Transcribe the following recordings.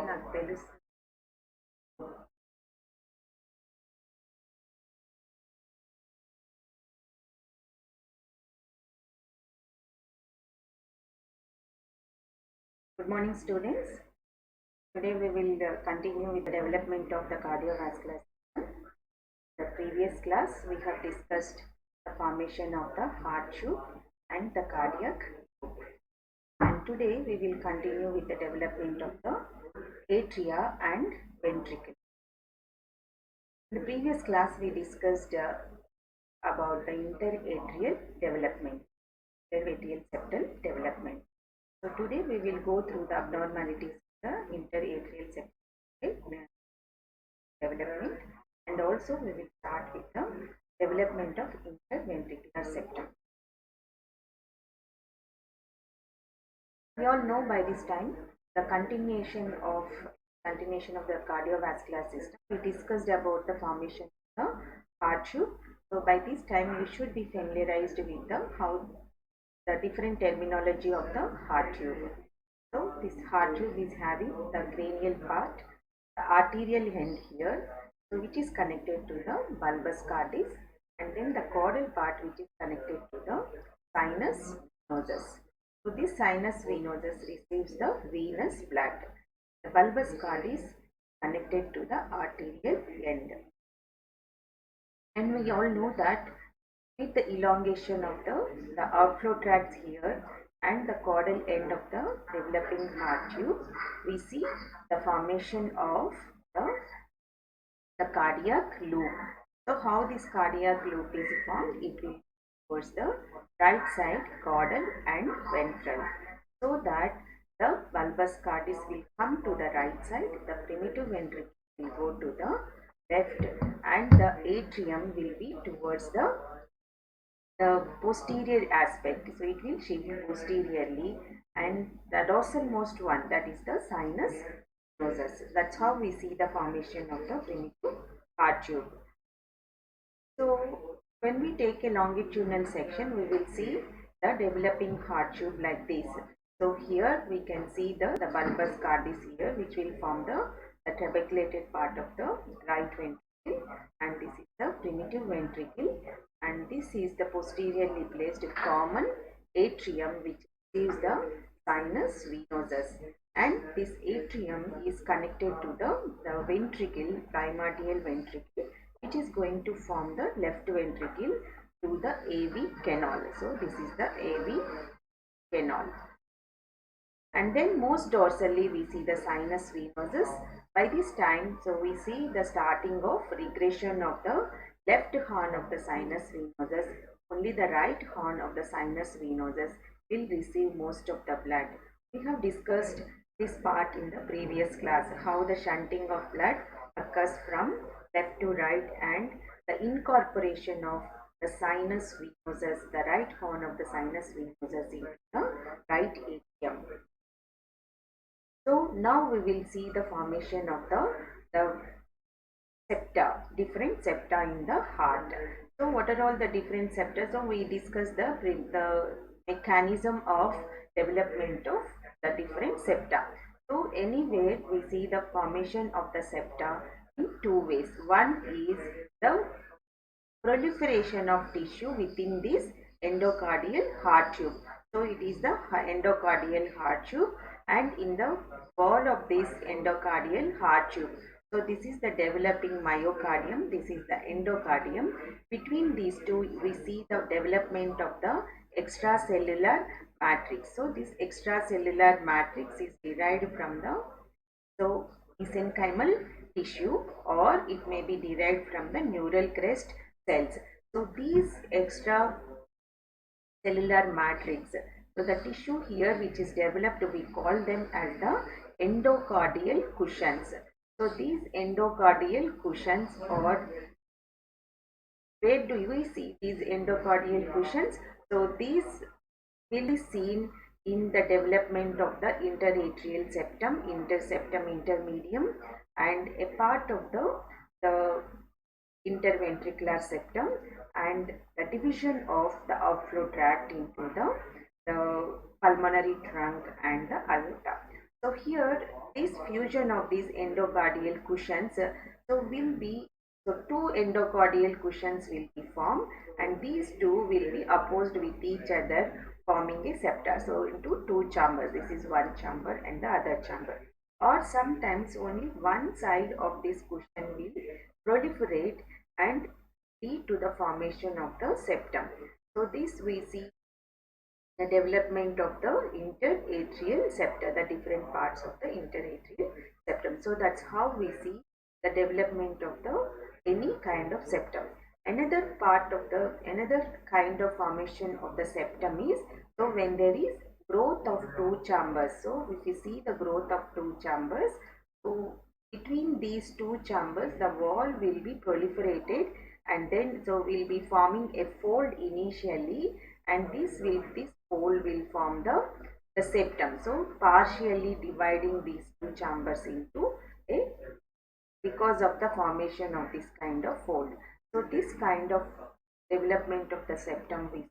నాకు తెలుసు. Good morning, students. Today we will continue with the development of the cardiovascular system. The previous class we have discussed the formation of the heart tube and the cardiac tube. And today we will continue with the development of the atria and ventricle. In the previous class we discussed about the interatrial development, interatrial septal development. So today we will go through the abnormalities of the interatrial septal development, and also we will start with the development of interventricular septum. We all know by this time the continuation of the cardiovascular system. We discussed about the formation of the heart tube. So by this time we should be familiarized with the different terminology of the heart tube. So this heart tube is having the cranial part, the arterial end here, so which is connected to the bulbous cardis, and then the caudal part which is connected to the sinus venosus. So this sinus venosus receives the venous blood. The bulbous cardis connected to the arterial end. And we all know that with the elongation of the outflow tracts here and the caudal end of the developing heart tube, we see the formation of the cardiac loop. So how this cardiac loop is formed? It will towards the right side caudal and ventral, so that the bulbous cardis will come to the right side, the primitive ventricle will go to the left, and the atrium will be towards the posterior aspect. So it will shift posteriorly, and the dorsal-most one, that is the sinus venosus. That's how we see the formation of the primitive heart tube. So when we take a longitudinal section, we will see the developing heart tube like this. So here we can see the bulbous cardis here, which will form the trabeculated part of the right ventricle, and this is the primitive ventricle, and this is the posteriorly placed common atrium which receives the sinus venosus, and this atrium is connected to the ventricle, primordial ventricle, which is going to form the left ventricle to the AV canal. So this is the AV canal. And then most dorsally we see the sinus venosus. By this time, so we see the starting of regression of the left horn of the sinus venosus. Only the right horn of the sinus venosus will receive most of the blood. We have discussed this part in the previous class, how the shunting of blood occurs from left to right, and the incorporation of the sinus venosus, the right horn of the sinus venosus, into the right atrium. So now we will see the formation of the septa, different septa in the heart. So what are all the different septa? So we discussed the mechanism of development of the different septa. So anyway, we see the formation of the septa in two ways. One is the proliferation of tissue within this endocardial heart tube. So it is the endocardial heart tube, and in the wall of this endocardial heart tube. So this is the developing myocardium, this is the endocardium. Between these two we see the development of the extracellular matrix. So this extracellular matrix is derived from the mesenchymal tissue, or it may be derived from the neural crest cells. So these extracellular matrix, so the tissue here which is developed, we call them as the endocardial cushions. So these endocardial cushions, or where do we see these endocardial cushions? So these will be seen in the development of the interatrial septum, interseptum intermedium, and a part of the interventricular septum, and the division of the outflow tract into the pulmonary trunk and the aorta. So here this fusion of these endocardial cushions will be, so two endocardial cushions will be formed, and these two will be opposed with each other, forming a septa. So into two chambers, this is one chamber and the other chamber. Or sometimes only one side of this cushion will proliferate and lead to the formation of the septum. So this we see the development of the interatrial septum, the different parts of the interatrial septum. So that's how we see the development of the any kind of septum. Another kind of formation of the septum is, so when there is growth of two chambers. So if you see the growth of two chambers, so between these two chambers the wall will be proliferated, and then so will be forming a fold initially, and this fold will form the septum. So partially dividing these two chambers into a, because of the formation of this kind of fold. So this kind of development of the septum is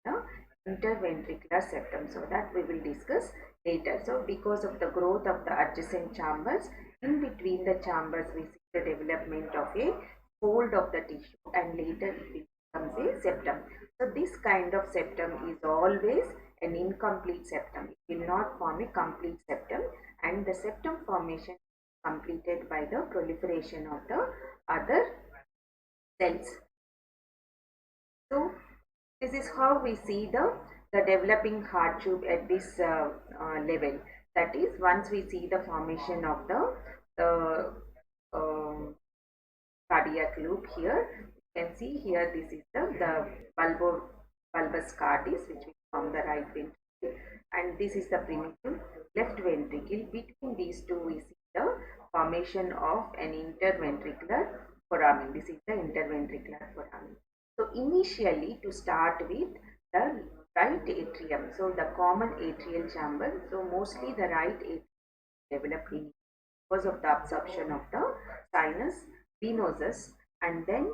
the interventricular septum. So that we will discuss later. So because of the growth of the adjacent chambers, in between the chambers we see the development of a fold of the tissue, and later it becomes a septum. So this kind of septum is always an incomplete septum. It will not form a complete septum, and the septum formation completed by the proliferation of the other cells. So this is how we see the developing heart tube at this level. That is, once we see the formation of the cardiac loop here, you can see here this is the bulbous cardiac, which will form the right ventricle, and this is the primitive left ventricle. Between these two we see the formation of an interventricular foramen. This is the interventricular foramen. So initially, to start with, the right atrium, so the common atrial chamber, so mostly the right atrium developed in because of the absorption of the sinus venosus, and then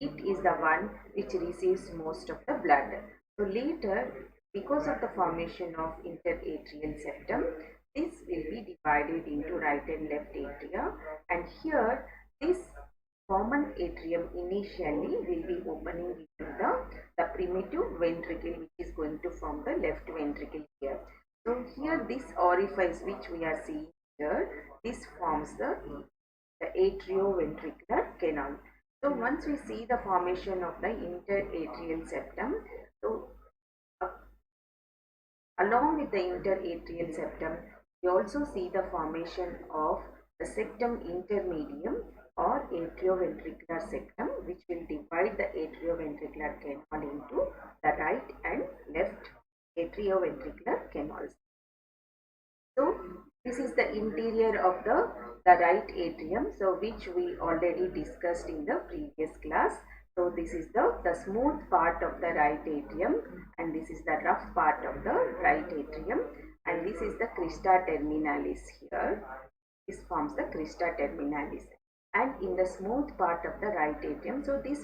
it is the one which receives most of the blood. So later, because of the formation of interatrial septum, this will be divided into right and left atria, and here this common atrium initially will be opening into the primitive ventricle, which is going to form the left ventricle here. So here this orifice which we are seeing here, this forms the atrioventricular canal. So once we see the formation of the interatrial septum, so along with the interatrial septum, we also see the formation of the septum intermedium or atrioventricular septum, which will divide the atrioventricular canal into the right and left atrioventricular canals. So this is the interior of the right atrium, so which we already discussed in the previous class. So this is the smooth part of the right atrium, and this is the rough part of the right atrium, and this is the crista terminalis here. This forms the crista terminalis, and in the smooth part of the right atrium, so this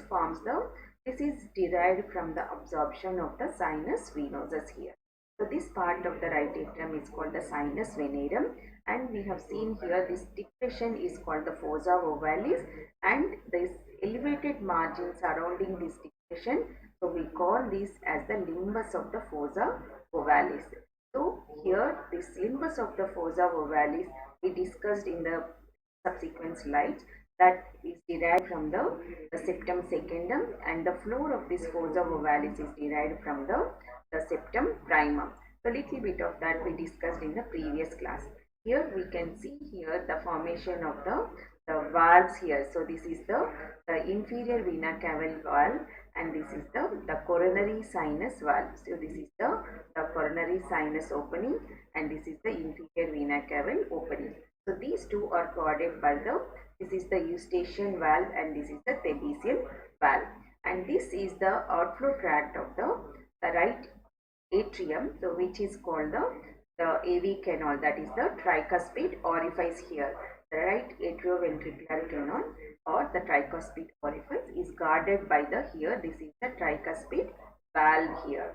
is derived from the absorption of the sinus venosus here. So this part of the right atrium is called the sinus venerum, and we have seen here this depression is called the fossa ovalis, and this elevated margin surrounding this depression, so we call this as the limbus of the fossa ovalis. So here this limbus of the fossa ovalis we discussed in the subsequent slides, that is derived from the septum secundum, and the floor of this fossa ovalis is derived from the septum primum. So little bit of that we discussed in the previous class. Here we can see here the formation of the valves here. So this is the inferior vena cava valve, and this is the coronary sinus valve. So this is the coronary sinus opening, and this is the inferior vena cava opening. So these two are guarded by this is the eustachian valve, and this is the trapezial valve, and this is the outflow tract of the right atrium, so which is called the AV canal, that is the tricuspid orifice here. The right atrioventricular canal or the tricuspid orifice is guarded by here, this is the tricuspid valve here,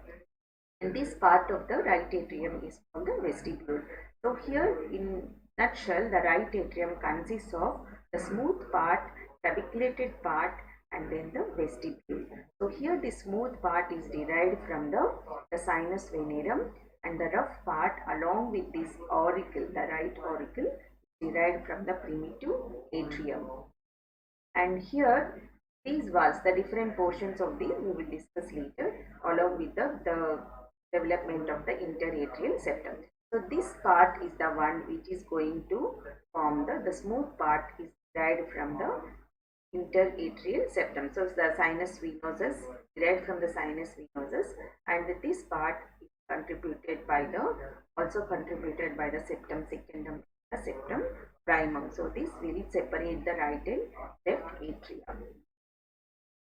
and this part of the right atrium is called the vestibule. So here in nutshell, the right atrium consists of the smooth part, trabeculated part, and then the vestibule. So here the smooth part is derived from the sinus venerum, and the rough part along with this auricle, the right auricle, derived from the primitive atrium. And here these valves, the different portions of these we will discuss later along with the development of the interatrial septum. So this part is the one which is going to form the smooth part is derived from the interatrial septum. So the sinus venosus derived from the sinus venosus, and this part is contributed by the also contributed by the septum secundum, the septum primum. So this will separate the right and left atria.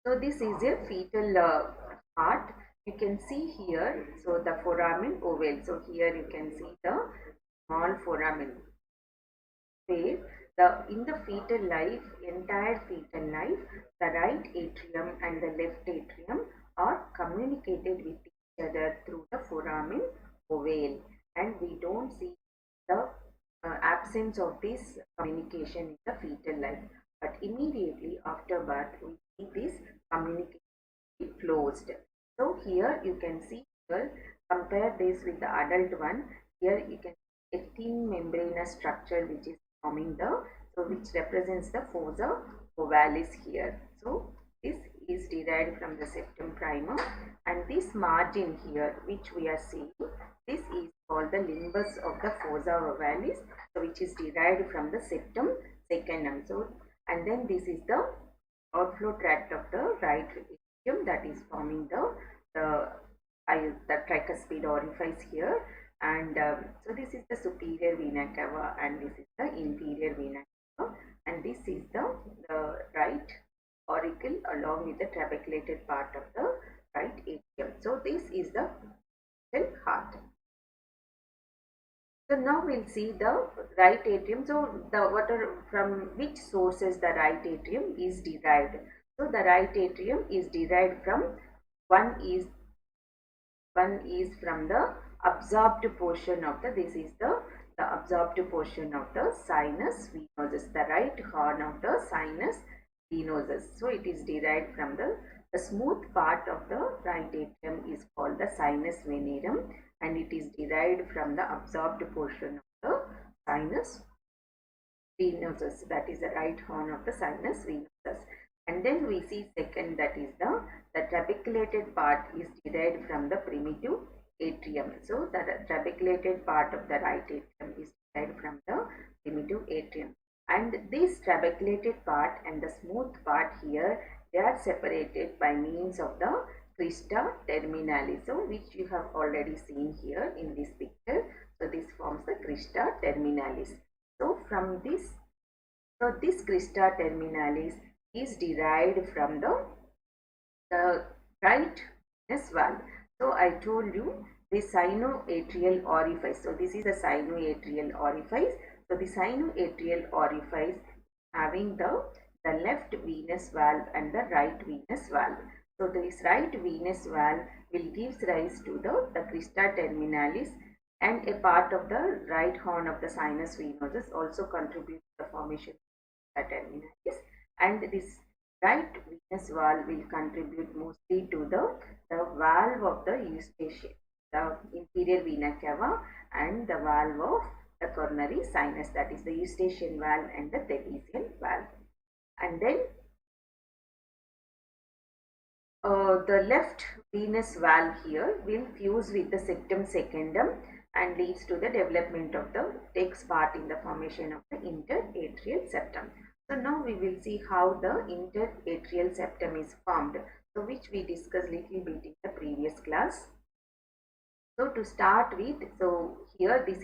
So this is a fetal heart. You can see here, so the foramen ovale. So here you can see the small foramen where in the fetal life, entire fetal life, the right atrium and the left atrium are communicated with each other through the foramen ovale, and we don't see the absence of this communication in the fetal life. But immediately after birth, we see this communication closed. So here you can see here, compare this with the adult one. Here you can see a thin membranous structure which is forming which represents the fossa ovalis here. So this is derived from the septum primum, and this margin here which we are seeing, this is called the limbus of the fossa ovalis, so which is derived from the septum secundum. So and then this is the outflow tract of the right atrium that is forming the tricuspid orifice here, and so this is the superior vena cava and this is the inferior vena cava, and this is the right auricle along with the trabeculated part of the right atrium. So this is the heart. So now we'll see the right atrium. So from which sources the right atrium is derived. So the right atrium is derived from one is from the absorbed portion of this is the absorbed portion of the sinus venosus, the right horn of the sinus venosus. So it is derived from the smooth part of the right atrium is called the sinus venerum, and it is derived from the absorbed portion of the sinus venosus, that is the right horn of the sinus venosus. And then we see second, that is the trabeculated part is derived from the primitive atrium. So the trabeculated part of the right atrium is derived from the primitive atrium, and this trabeculated part and the smooth part here, they are separated by means of the crista terminalis, so which you have already seen here in this picture. So this forms the crista terminalis. So from this, so this crista terminalis is derived from the right venous valve. So I told you the sinoatrial orifice. So this is the sinoatrial orifice. So the sinoatrial orifice having the left venous valve and the right venous valve. So this right venous valve will give rise to the crista terminalis, and a part of the right horn of the sinus venosus also contributes to the formation of the terminalis, and this right venous valve will contribute mostly to the valve of the eustachian, the inferior vena cava, and the valve of the coronary sinus, that is the eustachian valve and the Thebesian valve. And then the left venous valve here will fuse with the septum secundum and leads to the development of takes part in the formation of the interatrial septum. So now we will see how the interatrial septum is formed, so which we discussed little bit in the previous class. So to start with, so here this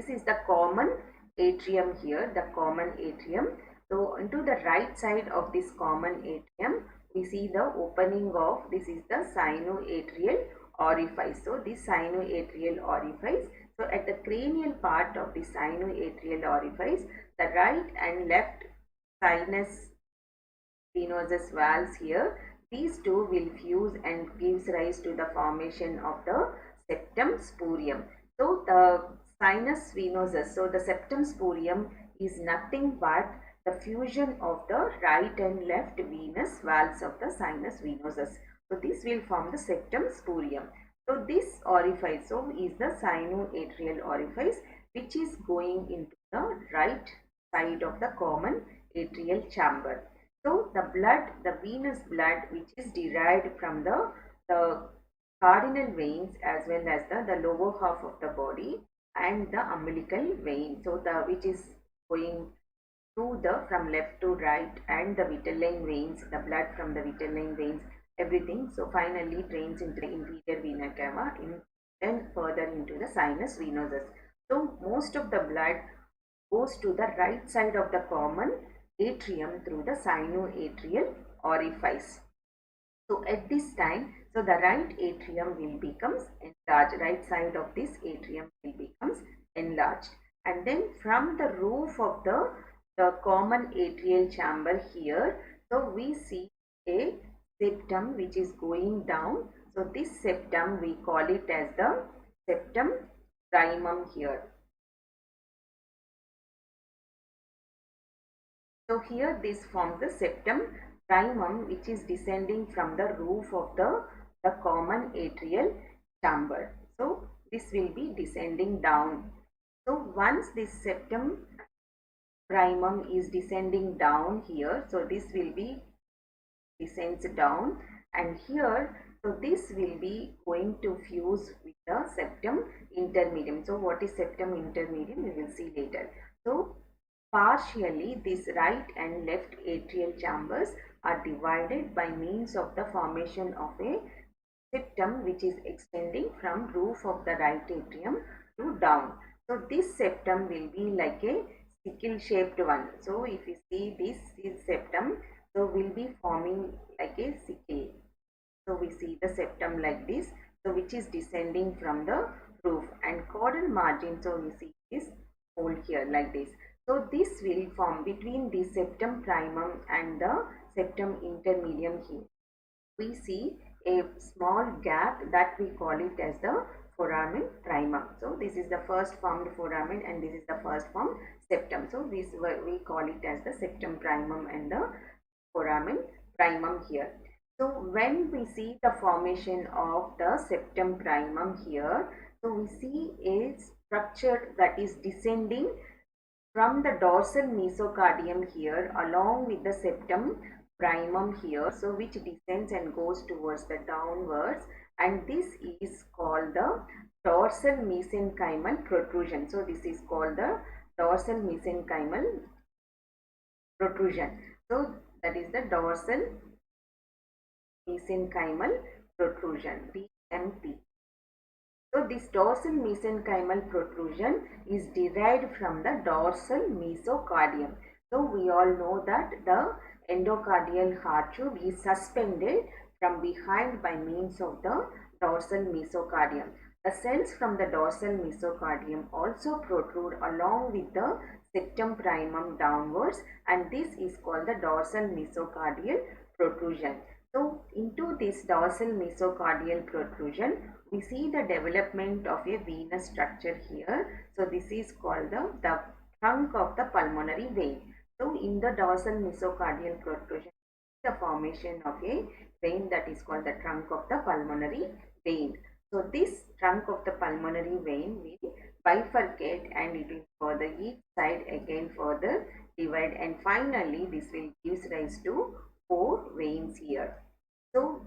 is the common atrium here, the common atrium. So into the right side of this common atrium, we see the opening of, this is the sinoatrial orifice. So this sinoatrial orifice, so at the cranial part of the sinoatrial orifice, the right and left sinus venosus valves here, these two will fuse and gives rise to the formation of the septum spurium. So the sinus venosus, so the septum spurium is nothing but the fusion of the right and left venous valves of the sinus venosus. So this will form the septum spurium. So this orifice is the sinoatrial orifice, which is going into the right side of the common atrial chamber. So the blood, the venous blood, which is derived from the cardinal veins as well as the lower half of the body and the umbilical vein, so the which is going to the from left to right, and the vitelline veins, the blood from the vitelline veins, everything, so finally drains into the inferior vena cava then further into the sinus venosus. So most of the blood goes to the right side of the common atrium through the sinoatrial orifice. So at this time, so the right atrium will becomes enlarged, right side of this atrium will becomes enlarged, and then from the roof of the common atrial chamber here, so we see a septum which is going down. So this septum we call it as the septum primum here. So here this forms the septum primum, which is descending from the roof of the common atrial chamber. So this will be descending down. So once this septum primum is descending down here, so this will be descends down, and here, so this will be going to fuse with the septum intermedium. So what is septum intermedium, we will see later. So partially, these right and left atrial chambers are divided by means of the formation of a septum which is extending from roof of the right atrium to down. So this septum will be like a sickle shaped one. So if you see this is septum, so will be forming like a sickle. So we see the septum like this, so which is descending from the roof, and caudal margin, so we see this hole here like this. So this will form between the septum primum and the septum intermedium here. We see a small gap that we call it as the foramen primum. So this is the first formed foramen and this is the first formed septum. So this we call it as the septum primum and the foramen primum here. So when we see the formation of the septum primum here, so we see a structure that is descending from the dorsal mesocardium here along with the septum primum here, so which descends and goes towards the downwards, and this is called the dorsal mesenchymal protrusion. So this is called the dorsal mesenchymal protrusion. So that is the dorsal mesenchymal protrusion, DMP. So this dorsal mesenchymal protrusion is derived from the dorsal mesocardium. So we all know that the endocardial heart tube is suspended from behind by means of the dorsal mesocardium. The cells from the dorsal mesocardium also protrude along with the septum primum downwards, and this is called the dorsal mesocardial protrusion. So into this dorsal mesocardial protrusion, we see the development of a venous structure here. So this is called the trunk of the pulmonary vein. So in the dorsal mesocardial protrusion, the formation of a vein that is called the trunk of the pulmonary vein. So this trunk of the pulmonary vein will bifurcate and it will further each side again further divide, and finally this will gives rise to 4 veins here. So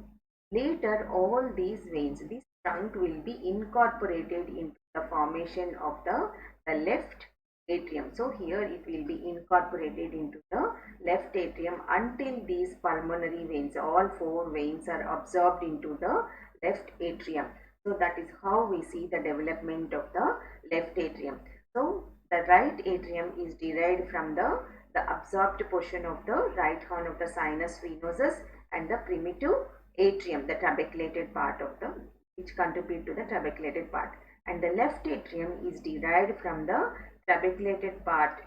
later all these veins, this trunk will be incorporated into the formation of the left atrium. So here it will be incorporated into the left atrium until these pulmonary veins, all 4 veins are absorbed into the left atrium. So that is how we see the development of the left atrium. So the right atrium is derived from the absorbed portion of the right horn of the sinus venosus and the primitive atrium, the trabeculated part of the, which contribute to the trabeculated part, and the left atrium is derived from the trabeculated part,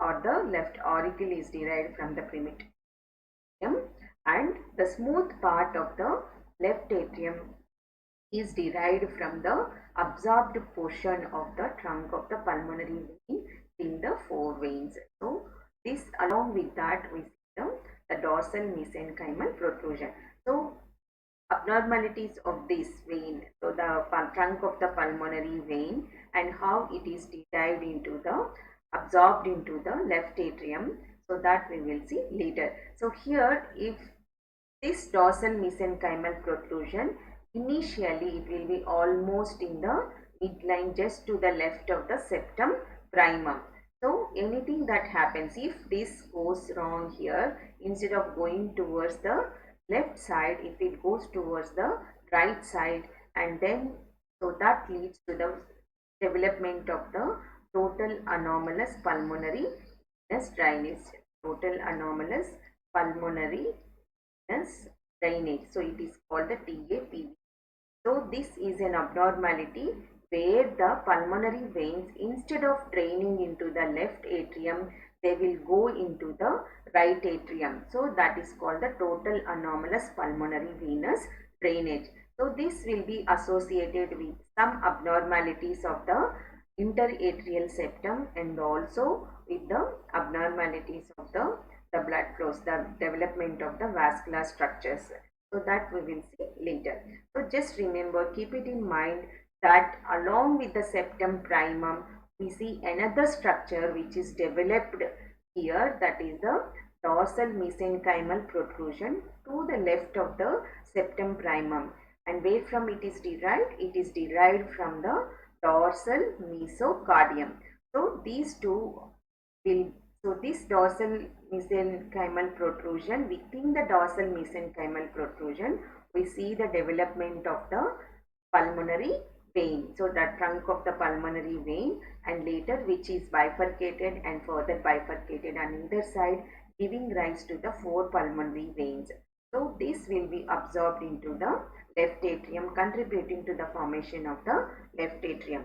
or the left auricle is derived from the primitive atrium, and the smooth part of the left atrium is derived from the absorbed portion of the trunk of the pulmonary vein in the four veins. So this, along with that, we see the dorsal mesenchymal protrusion. So abnormalities of this vein, so the trunk of the pulmonary vein and how it is derived into the absorbed into the left atrium, so that we will see later. So here, if this dorsal mesenchymal protrusion, initially it will be almost in the midline just to the left of the septum primum. So anything that happens, if this goes wrong here, instead of going towards the left side, if it goes towards the right side, and then so that leads to the development of the total anomalous pulmonary drainage. Total anomalous pulmonary drainage. So it is called the TAPV. So this is an abnormality where the pulmonary veins, instead of draining into the left atrium, they will go into the right atrium. So that is called the total anomalous pulmonary venous drainage. So this will be associated with some abnormalities of the interatrial septum and also with the abnormalities of the blood flows, the development of the vascular structures. So that we will see later. So just remember, keep it in mind that along with the septum primum, we see another structure which is developed here, that is the dorsal mesenchymal protrusion to the left of the septum primum. And where from it is derived? It is derived from the dorsal mesocardium. So these two will, so this dorsal mesenchymal protrusion, within the dorsal mesenchymal protrusion, we see the development of the pulmonary vein. So the trunk of the pulmonary vein, and later which is bifurcated and further bifurcated on either side, giving rise to the four pulmonary veins. So this will be absorbed into the left atrium, contributing to the formation of the left atrium.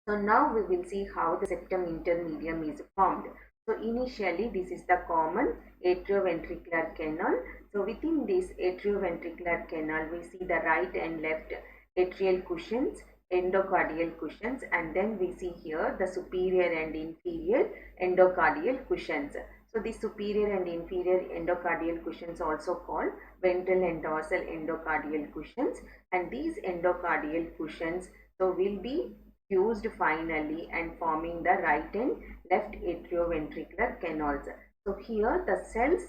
So now we will see how the septum intermedium is formed. So initially this is the common atrioventricular canal. So within this atrioventricular canal, we see the right and left atrial cushions, endocardial cushions, and then we see here the superior and inferior endocardial cushions. So the superior and inferior endocardial cushions also called ventral and dorsal endocardial cushions, and these endocardial cushions so will be fused finally and forming the right and left atrioventricular canals. So here the cells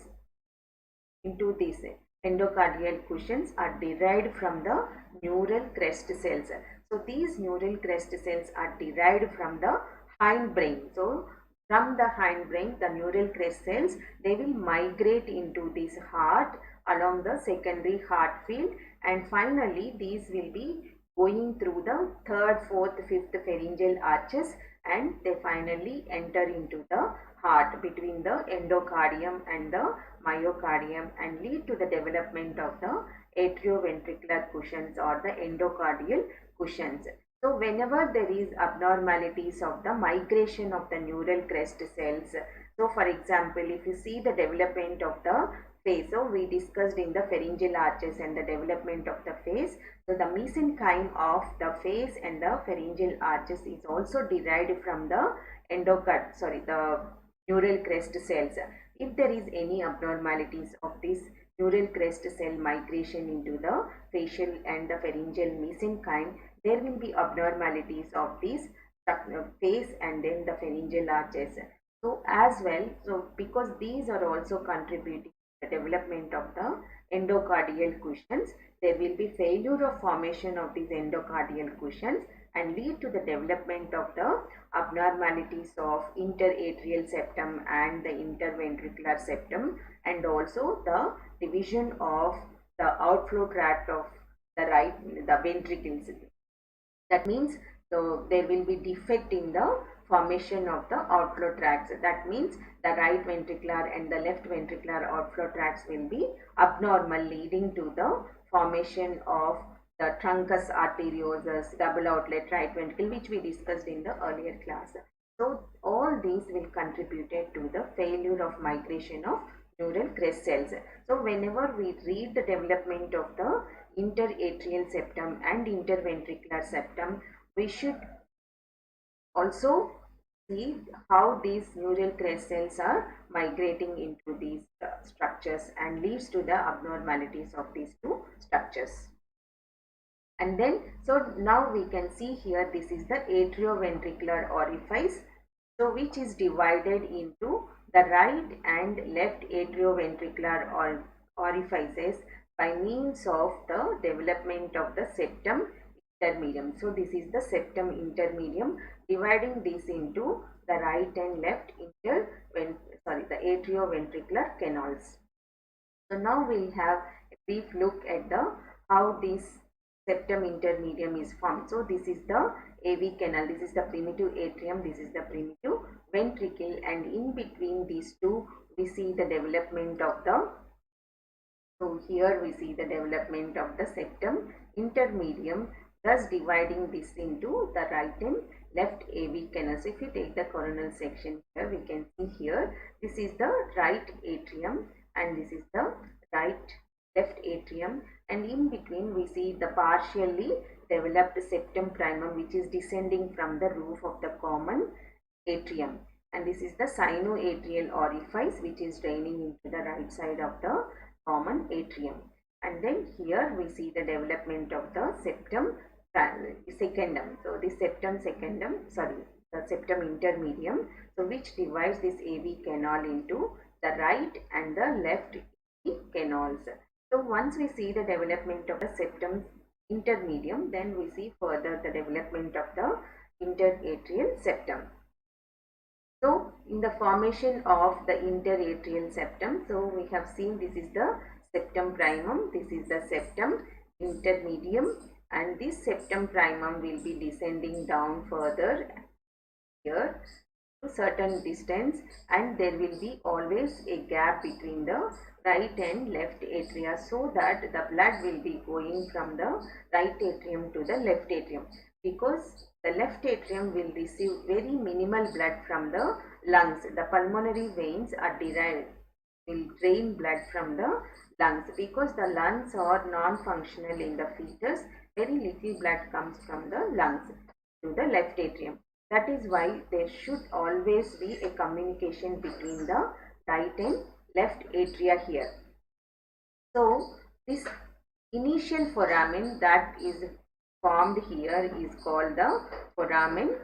into these endocardial cushions are derived from the neural crest cells. So these neural crest cells are derived from the hindbrain. So from the hindbrain, the neural crest cells, they will migrate into this heart along the secondary heart field, and finally these will be going through the third, fourth, fifth pharyngeal arches, and they finally enter into the heart between the endocardium and the myocardium and lead to the development of the atrioventricular cushions or the endocardial cushions. So whenever there is abnormalities of the migration of the neural crest cells, so for example, if you see the development of the face, so we discussed in the pharyngeal arches and the development of the face. So the mesenchyme of the face and the pharyngeal arches is also derived from the the neural crest cells. If there is any abnormalities of this neural crest cell migration into the facial and the pharyngeal mesenchyme, there will be abnormalities of this face and then the pharyngeal arches. So as well, so because these are also contributing to the development of the endocardial cushions, there will be failure of formation of these endocardial cushions and lead to the development of the abnormalities of interatrial septum and the interventricular septum, and also the division of the outflow tract of the ventricles. That means so there will be defect in the formation of the outflow tracts. That means the right ventricular and the left ventricular outflow tracts will be abnormal, leading to the formation of the truncus arteriosus, double outlet right ventricle, which we discussed in the earlier class. So all these will contribute to the failure of migration of neural crest cells. So whenever we read the development of the interatrial septum and interventricular septum, we should also see how these neural crest cells are migrating into these structures and leads to the abnormalities of these two structures. And then, so now we can see here, this is the atrioventricular orifice, so which is divided into the right and left atrioventricular orifices by means of the development of the septum intermedium. So this is the septum intermedium, dividing this into the right and left the atrioventricular canals. So now we'll have a brief look at the how this septum intermedium is formed. So this is the AV canal, this is the primitive atrium, this is the primitive ventricle, and in between these two we see the development of the, so here we see the development of the septum intermedium, thus dividing this into the right and left AV canals. If you take the coronal section here, we can see here, this is the right atrium and this is the left atrium, and in between we see the partially developed septum primum, which is descending from the roof of the common atrium, and this is the sinoatrial orifice which is draining into the right side of the common atrium. And then here we see the development of the septum secundum. So the septum secundum, the septum intermedium, so which divides this AV canal into the right and the left canals. So once we see the development of the septum intermedium, then we see further the development of the interatrial septum. So in the formation of the interatrial septum, so we have seen this is the septum primum, this is the septum intermedium, and this septum primum will be descending down further here to certain distance, and there will be always a gap between the right and left atria, so that the blood will be going from the right atrium to the left atrium, because the left atrium will receive very minimal blood from the lungs. The pulmonary veins are will drain blood from the lungs, because the lungs are non-functional in the fetus. Very little blood comes from the lungs to the left atrium. That is why there should always be a communication between the right and left atria here. So this initial foramen that is formed here is called the foramen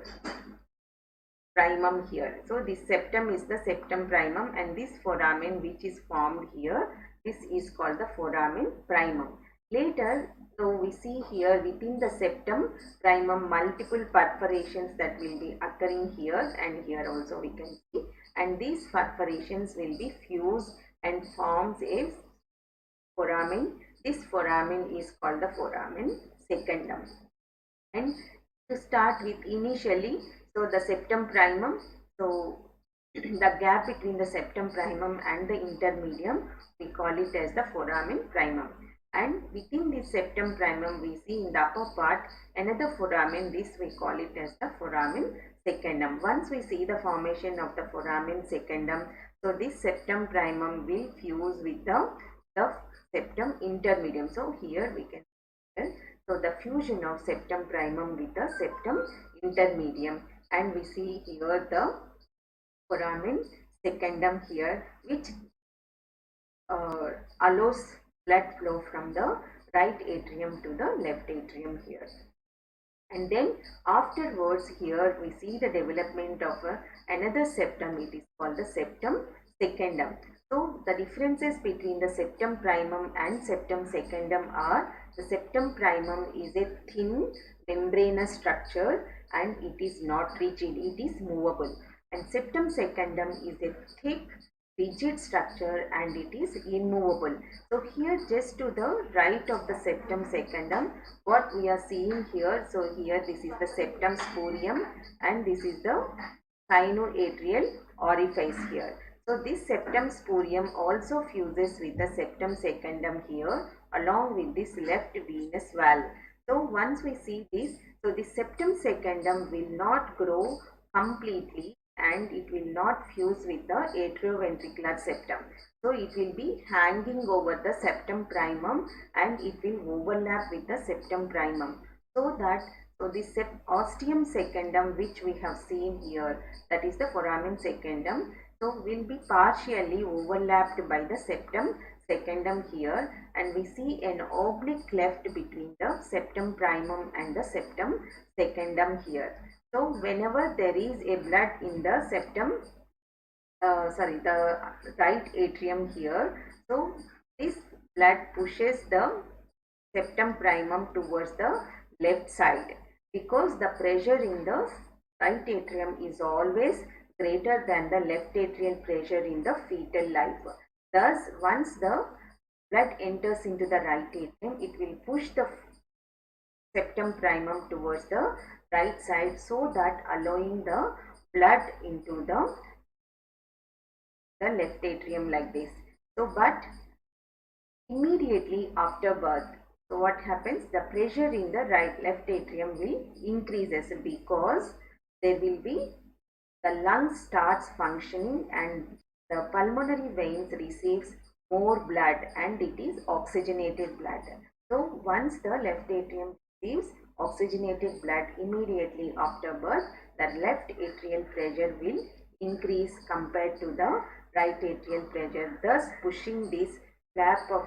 primum here. So this septum is the septum primum, and this foramen which is formed here, this is called the foramen primum. Later, so we see here within the septum primum multiple perforations that will be occurring here, and here also we can see, and these perforations will be fused and forms a foramen. This foramen is called the foramen secundum. And to start with, initially, so the septum primum, so the gap between the septum primum and the intermedium, we call it as the foramen primum. And within the septum primum, we see in the upper part another foramen, this we call it as the foramen secundum. Once we see the formation of the foramen secundum, so this septum primum will fuse with the septum intermedium. So here we can see, so the fusion of septum primum with the septum intermedium, and we see here the foramen secundum here, which allows blood flow from the right atrium to the left atrium here. And then afterwards here we see the development of another septum. It is called the septum secundum. So the differences between the septum primum and septum secundum are, the septum primum is a thin membranous structure and it is not rigid, it is movable, and septum secundum is a thick rigid structure and it is immovable. So here just to the right of the septum secundum, what we are seeing here, so here this is the septum spurium and this is the sinoatrial orifice here. So this septum spurium also fuses with the septum secundum here along with this left venous valve. So once we see this, so the septum secundum will not grow completely, and it will not fuse with the atrioventricular septum. So it will be hanging over the septum primum and it will overlap with the septum primum. So this ostium secundum which we have seen here, that is the foramen secundum, so will be partially overlapped by the septum secundum here, and we see an oblique cleft between the septum primum and the septum secundum here. So whenever there is a blood in the septum, the right atrium here, so this blood pushes the septum primum towards the left side, because the pressure in the right atrium is always greater than the left atrial pressure in the fetal life. Thus, once the blood enters into the right atrium, it will push the septum primum towards the right side, so that allowing the blood into the left atrium like this. So, but immediately after birth, so what happens? The pressure in the left atrium will increases, because there will be the lung starts functioning and the pulmonary veins receives more blood and it is oxygenated blood. So once the left atrium receives oxygenated blood immediately after birth, the left atrial pressure will increase compared to the right atrial pressure, thus pushing this flap of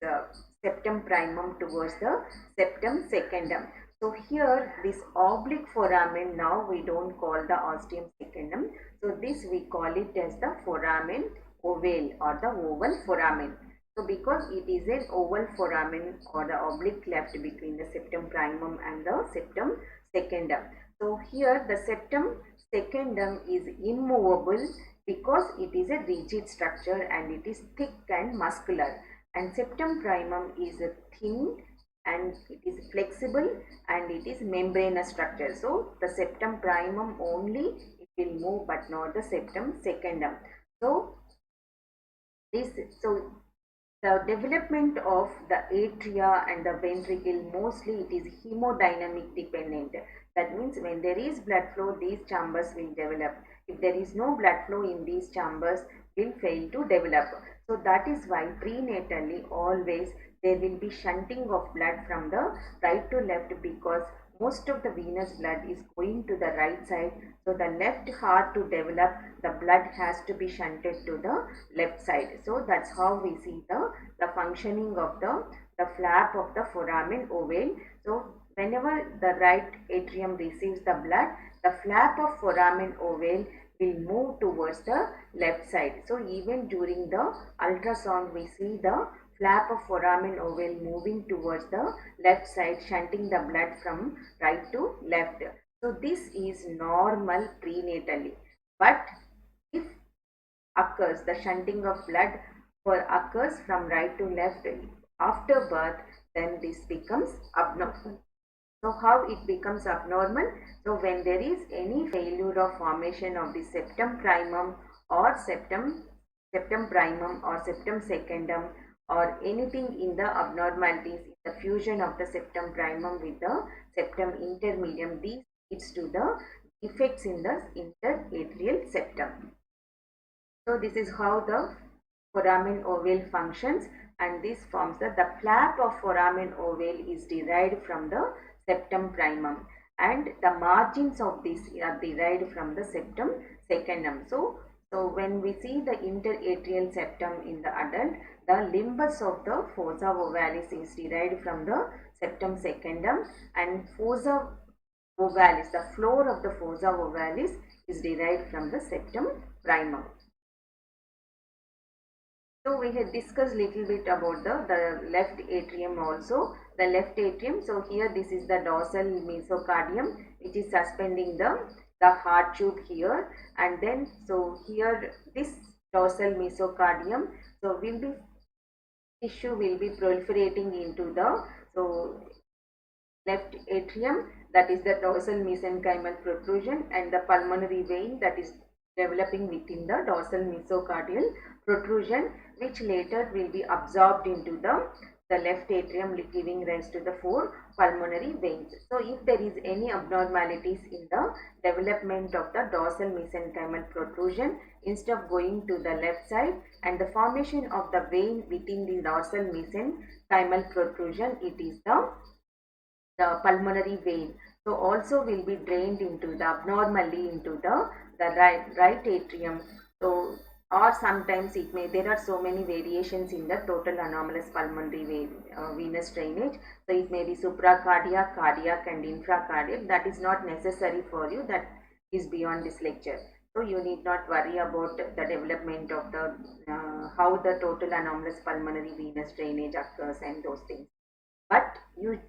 the septum primum towards the septum secundum. So here this oblique foramen, now we don't call the ostium secundum. So this we call it as the foramen ovale or the oval foramen. So because it is an oval foramen or the oblique cleft between the septum primum and the septum secundum. So here the septum secundum is immovable because it is a rigid structure and it is thick and muscular, and septum primum is thin and it is flexible and it is membranous structure. So the septum primum only it will move, but not the septum secundum. So the development of the atria and the ventricle, mostly it is hemodynamic dependent. That means when there is blood flow, these chambers will develop. If there is no blood flow in these chambers, will fail to develop. So that is why prenatally always there will be shunting of blood from the right to left, because most of the venous blood is going to the right side. So the left heart to develop, the blood has to be shunted to the left side. So that's how we see the functioning of the flap of the foramen ovale. So whenever the right atrium receives the blood, the flap of foramen ovale will move towards the left side. So even during the ultrasound, we see the flap of foramen ovale moving towards the left side, shunting the blood from right to left. So this is normal prenatally. But if occurs, the shunting of blood occurs from right to left after birth, then this becomes abnormal. So how it becomes abnormal? So when there is any failure of formation of the septum primum or septum primum or septum secundum, or anything in the abnormalities in the fusion of the septum primum with the septum intermedium, these leads to the defects in the interatrial septum. So this is how the foramen ovale functions, and this forms the flap of foramen ovale is derived from the septum primum, and the margins of this are derived from the septum secundum. So when we see the interatrial septum in the adult, the limbus of the fossa ovalis is derived from the septum secundum, and fossa ovalis, the floor of the fossa ovalis, is derived from the septum primum. So we had discussed little bit about the left atrium also. The left atrium, so here this is the dorsal mesocardium which is suspending the heart tube here, and then so here this dorsal mesocardium, so tissue will be proliferating into the left atrium, that is the dorsal mesenchymal protrusion, and the pulmonary vein that is developing within the dorsal mesocardial protrusion, which later will be absorbed into the the left atrium giving rise to the 4 pulmonary veins. So if there is any abnormalities in the development of the dorsal mesenchymal protrusion, instead of going to the left side and the formation of the vein within the dorsal mesenchymal protrusion, it is the pulmonary vein. So also will be drained into the abnormally into the right atrium. So or sometimes it may, there are so many variations in the total anomalous pulmonary vein, venous drainage. So it may be supracardiac, cardiac and infracardiac. That is not necessary for you, that is beyond this lecture. So you need not worry about the development of the how the total anomalous pulmonary venous drainage occurs and those things. But you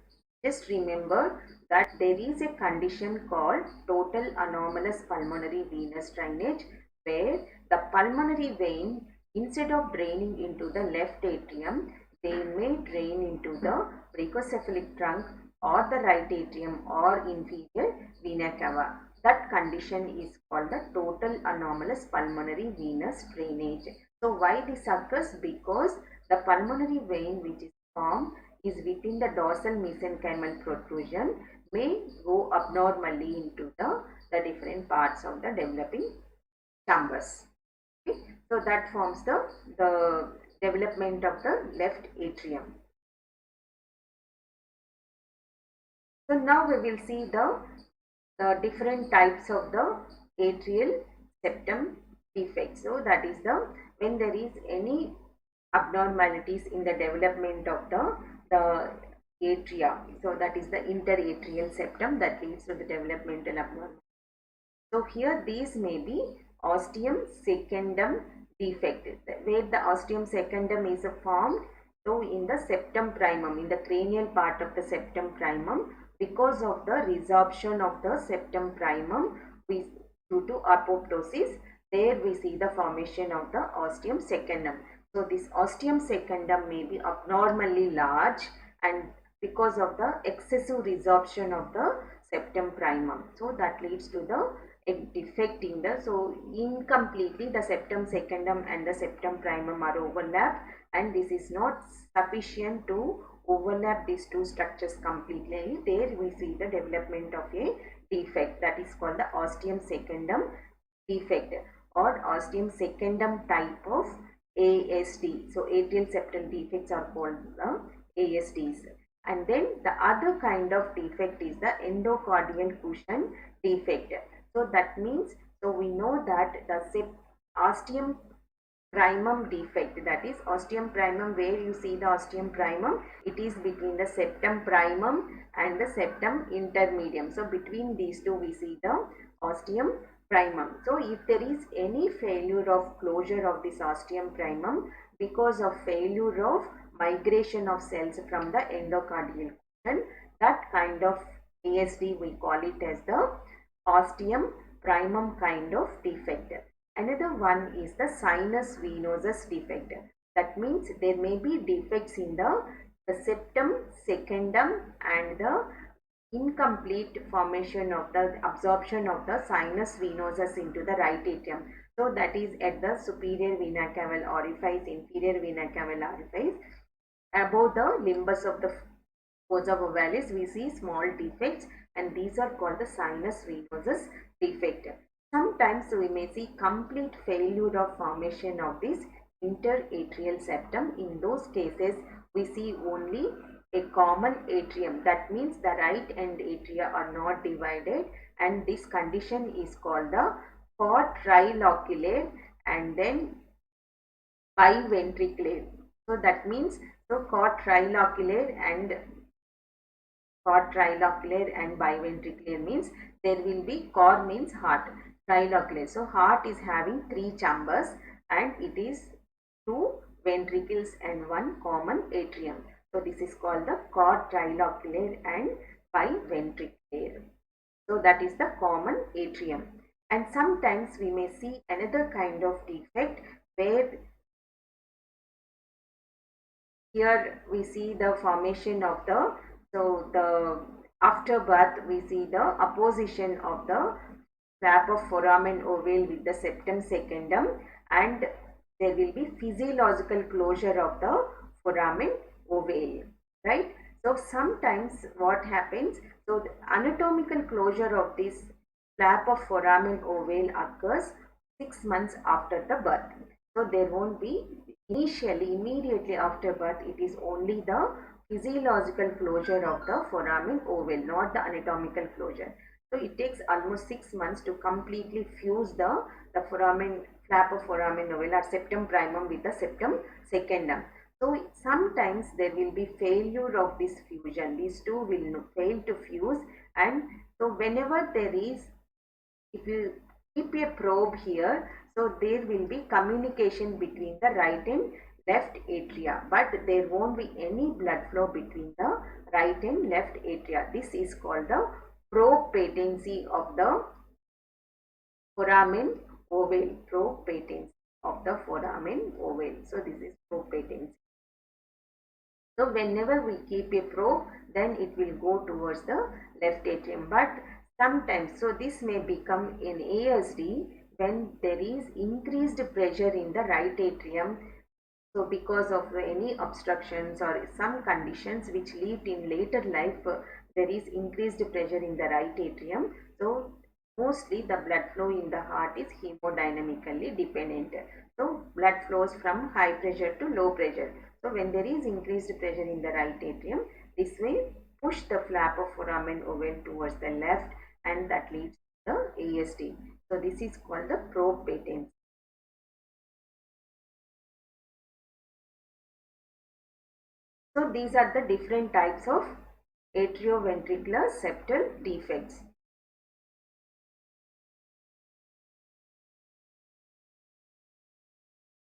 just remember that there is a condition called total anomalous pulmonary venous drainage, where the pulmonary vein, instead of draining into the left atrium, they may drain into the brachiocephalic trunk or the right atrium or inferior vena cava. That condition is called the total anomalous pulmonary venous drainage. So why this occurs? Because the pulmonary vein which is formed is within the dorsal mesenchymal protrusion may go abnormally into the different parts of the developing chambers. Okay? So that forms the development of the left atrium. So now we will see the different types of the atrial septum defects. So that is when there is any abnormalities in the development of the atria. So that is the interatrial septum that leads to the developmental abnormality. So here these may be ostium secundum defect, where the ostium secundum is formed. So in the septum primum, in the cranial part of the septum primum, because of the resorption of the septum primum due to apoptosis, there we see the formation of the ostium secundum. So this ostium secundum may be abnormally large, and because of the excessive resorption of the septum primum, so that leads to a defect in the, so incompletely the septum secundum and the septum primum are overlapped, and this is not sufficient to overlap these two structures completely. There we see the development of a defect, that is called the ostium secundum defect or ostium secundum type of ASD. So atrial septal defects are called ASDs. And then the other kind of defect is the endocardial cushion defect. So that means, so we know that the ostium primum defect, that is ostium primum, where you see the ostium primum, it is between the septum primum and the septum intermedium. So between these two we see the ostium primum. So if there is any failure of closure of this ostium primum because of failure of migration of cells from the endocardial cushion, that kind of ASD we call it as the ostium primum kind of defect. Another one is the sinus venosus defect. That means there may be defects in the septum secundum and the incomplete formation of the absorption of the sinus venosus into the right atrium. So that is at the superior vena cava orifice, inferior vena cava orifice. Above the limbus of the fossa ovalis, we see small defects, and these are called the sinus venosus defect. Sometimes we may see complete failure of formation of this interatrial septum. In those cases, we see only a common atrium. That means the right and atria are not divided, and this condition is called the quadrilocular and then biventricular. So that means, so quadrilocular and biventricular means there will be, cor means heart, trilocular. So heart is having 3 chambers and it is 2 ventricles and 1 common atrium. So this is called the quadrilocular and biventricular. So that is the common atrium. And sometimes we may see another kind of defect where here we see the formation of the, so the after birth we see the opposition of the flap of foramen ovale with the septum secundum, and there will be physiological closure of the foramen ovale, right? So sometimes what happens, so the anatomical closure of this flap of foramen ovale occurs 6 months after the birth. So there won't be initially, immediately after birth, it is only the physiological closure of the foramen ovale, not the anatomical closure. So it takes almost 6 months to completely fuse the foramen flap of foramen ovale or septum primum with the septum secundum. So sometimes there will be failure of this fusion. These two will fail to fuse, and so whenever there is, if you keep a probe here, so there will be communication between the right and left atria, but there won't be any blood flow between the right and left atria. This is called the probe patency of the foramen ovale. Probe patency of the foramen ovale. So this is probe patency. So whenever we keep a probe, then it will go towards the left atrium. But sometimes, so this may become an ASD when there is increased pressure in the right atrium. So because of any obstructions or some conditions which lead in later life, there is increased pressure in the right atrium. So mostly the blood flow in the heart is hemodynamically dependent. So blood flows from high pressure to low pressure. So when there is increased pressure in the right atrium, this will push the flap of foramen ovale towards the left, and that leads to the ASD. So this is called the probe patency. So these are the different types of atrioventricular septal defects.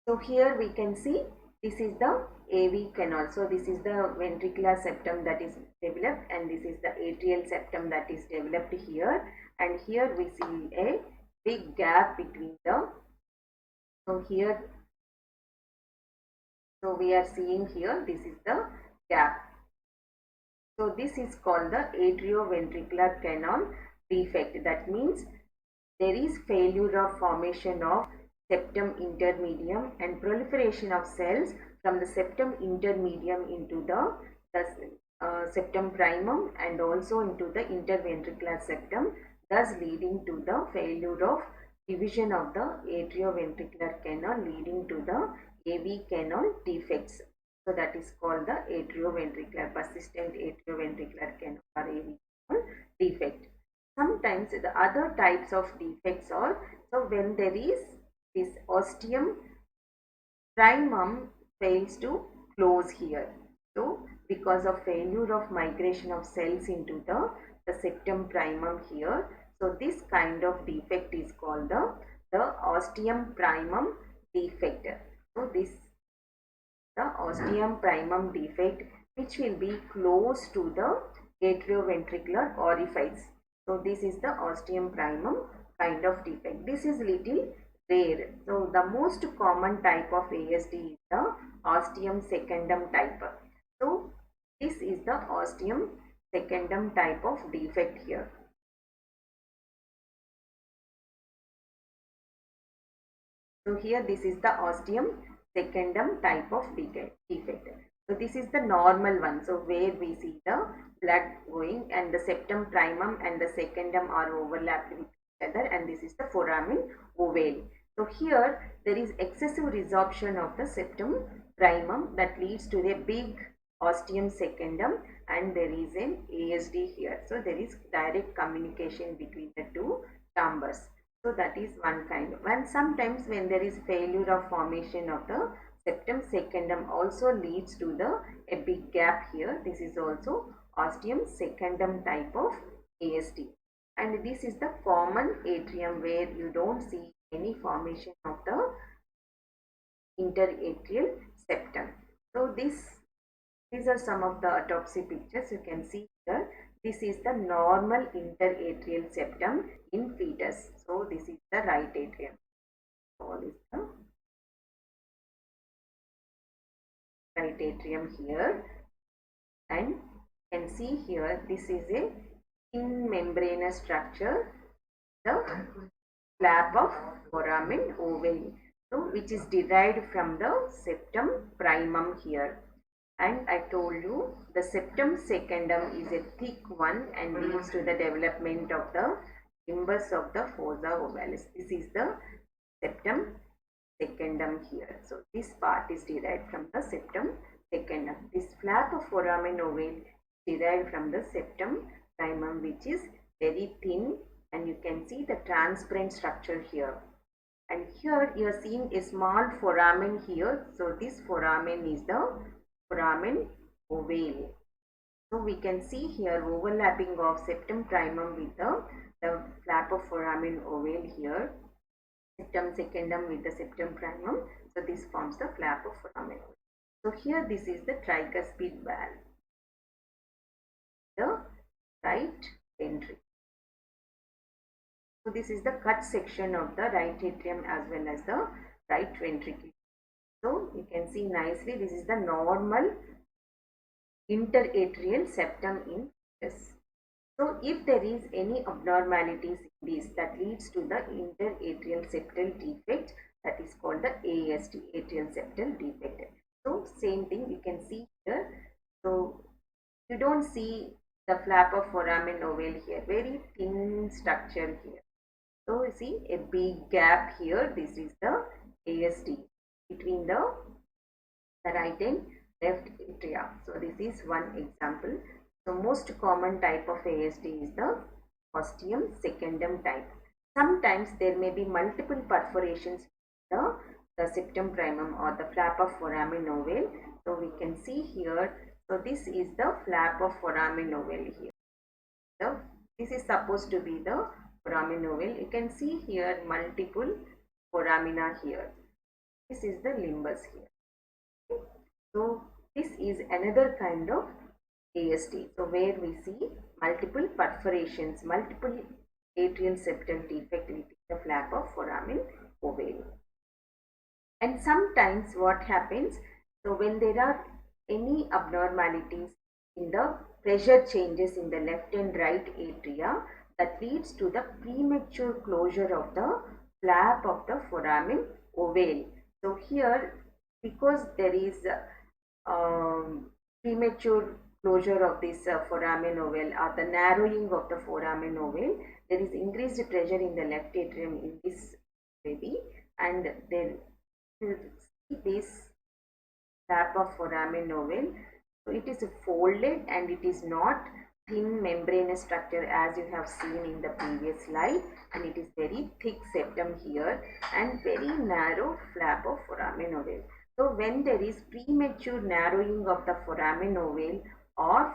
So here we can see this is the AV canal. So this is the ventricular septum that is developed, and this is the atrial septum that is developed here. And here we see a big gap between the, so here, so we are seeing here, this is the gap. So this is called the atrioventricular canal defect. That means there is failure of formation of septum intermedium and proliferation of cells from the septum intermedium into the septum primum and also into the interventricular septum, thus leading to the failure of division of the atrioventricular canal, leading to the AV canal defects. So that is called the atrioventricular, persistent atrioventricular canal or AV canal defect. Sometimes the other types of defects are, so when there is this ostium primum fails to close here. So because of failure of migration of cells into the septum primum here, so this kind of defect is called the ostium primum defect. So this the ostium primum defect, which will be close to the atrioventricular orifice. So this is the ostium primum kind of defect. This is little rare. So the most common type of ASD is the ostium secundum type. So this is the ostium secundum type of defect here. So here this is the ostium secundum type of defect. So this is the normal one. So where we see the blood going and the septum primum and the secundum are overlapped with each other, and this is the foramen ovale. So here there is excessive resorption of the septum primum that leads to a big ostium secundum, and there is an ASD here. So there is direct communication between the two chambers. So that is one kind. And sometimes when there is failure of formation of the septum secundum also leads to a big gap here. This is also ostium secundum type of ASD. And this is the common atrium where you don't see any formation of the interatrial septum. So these are some of the autopsy pictures you can see here. This is the normal interatrial septum in fetus. So this is the right atrium. So this is the right atrium here, and you can see here this is a thin membranous structure, the flap of foramen ovale, so which is derived from the septum primum here. And I told you the septum secundum is a thick one and leads to the development of the nimbus of the fossa ovalis. This is the septum secundum here. So this part is derived from the septum secundum. This flap of foramen ovale is derived from the septum primum, which is very thin, and you can see the transparent structure here. And here you are seeing a small foramen here. So this foramen is the foramen ovale. So we can see here overlapping of septum primum with the flap of foramen ovale here. Septum secundum with the septum primum. So this forms the flap of foramen ovale. So here this is the tricuspid valve, the right ventricle. So this is the cut section of the right atrium as well as the right ventricle. So you can see nicely this is the normal interatrial septum in fetus. So if there is any abnormalities in this that leads to the interatrial septal defect, that is called the ASD, atrial septal defect. So same thing you can see here. So you don't see the flap of foramen ovale here, very thin structure here. So you see a big gap here. This is the ASD between the right and left atria. So this is one example. So most common type of ASD is the ostium secundum type. Sometimes there may be multiple perforations in the septum primum or the flap of foramen ovale. So we can see here. So this is the flap of foramen ovale here. So this is supposed to be the foramen ovale. You can see here multiple foramina here. This is the limbus here. So this is another kind of ASD. So where we see multiple perforations, multiple atrial septal defect within the flap of foramen ovale. And sometimes what happens, so when there are any abnormalities in the pressure changes in the left and right atria, that leads to the premature closure of the flap of the foramen ovale. So here, because there is premature closure of this foramen ovale or the narrowing of the foramen ovale, there is increased pressure in the left atrium in this baby, and there you see this flap of foramen ovale. So it is folded and it is not thin membranous structure as you have seen in the previous slide, and it is very thick septum here and very narrow flap of foramen ovale. So when there is premature narrowing of the foramen ovale or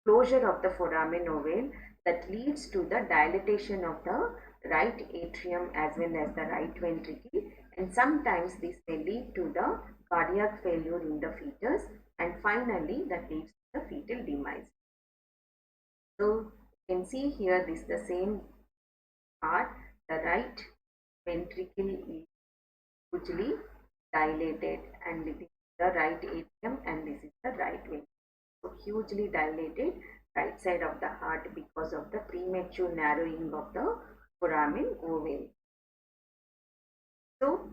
closure of the foramen ovale, that leads to the dilatation of the right atrium as well as the right ventricle, and sometimes this may lead to the cardiac failure in the fetus, and finally that leads to the fetal demise. So you can see here this is the same part. The right ventricle is hugely dilated, and this is the right atrium and this is the right ventricle. So hugely dilated right side of the heart because of the premature narrowing of the foramen ovale. So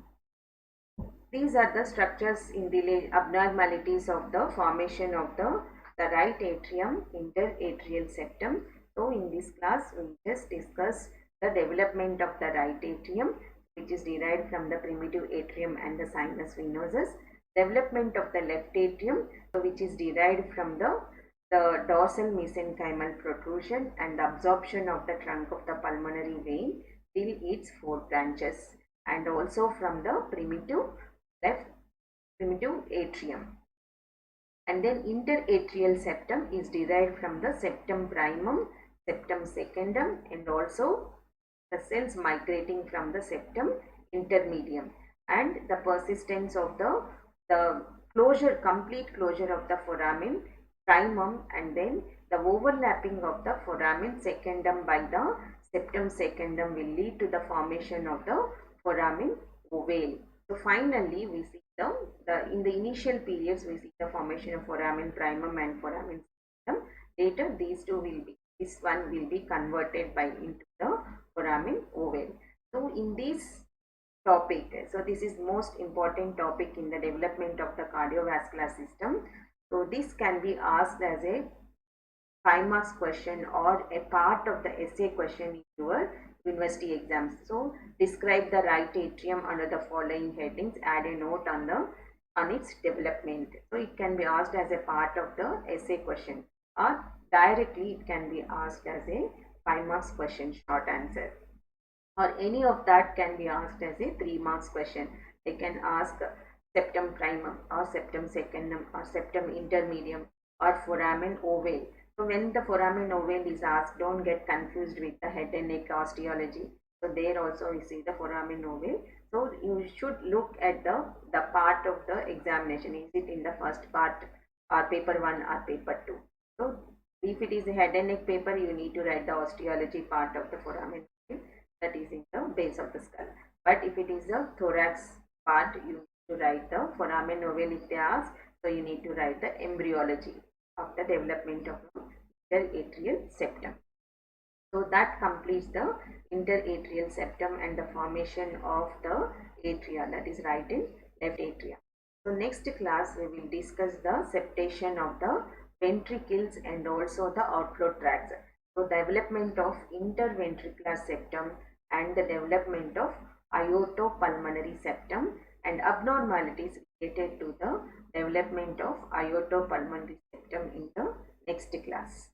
these are the structures in the abnormalities of the formation of the right atrium, interatrial septum. So in this class we just discussed the development of the right atrium, which is derived from the primitive atrium and the sinus venosus. Development of the left atrium, which is derived from the dorsal mesenchymal protrusion and the absorption of the trunk of the pulmonary vein till its 4 branches, and also from the primitive atrium. And then interatrial septum is derived from the septum primum, septum secundum, and also the cells migrating from the septum intermedium, and the persistence of the closure, complete closure of the foramen primum, and then the overlapping of the foramen secundum by the septum secundum will lead to the formation of the foramen ovale. So finally we see in the initial periods we see the formation of foramen primum and foramen secundum. Later this one will be converted into the foramen ovale. So in this topic. So this is most important topic in the development of the cardiovascular system. So this can be asked as a 5 marks question or a part of the essay question in your university exams. So describe the right atrium under the following headings. Add a note on its development. So it can be asked as a part of the essay question, or directly it can be asked as a 5 marks question, short answer, or any of that can be asked as a 3 marks question. They can ask septum primum or septum secundum or septum intermedium or foramen ovale. So when the foramen ovale is asked, don't get confused with the head and neck osteology. So there also we see the foramen ovale. So you should look at the part of the examination. Is it in the first part or paper 1 or paper 2? So if it is a head and neck paper, you need to write the osteology part of the foramen ovale, that is in the base of the skull. But if it is the thorax part, you need to write the foramen ovale if they ask. So you need to write the embryology of the development of the interatrial septum. So that completes the interatrial septum and the formation of the atria, that is right and left atria. So next class we will discuss the septation of the ventricles and also the outflow tracts. So development of interventricular septum and the development of aortopulmonary septum and abnormalities related to the development of aortopulmonary septum in the next class.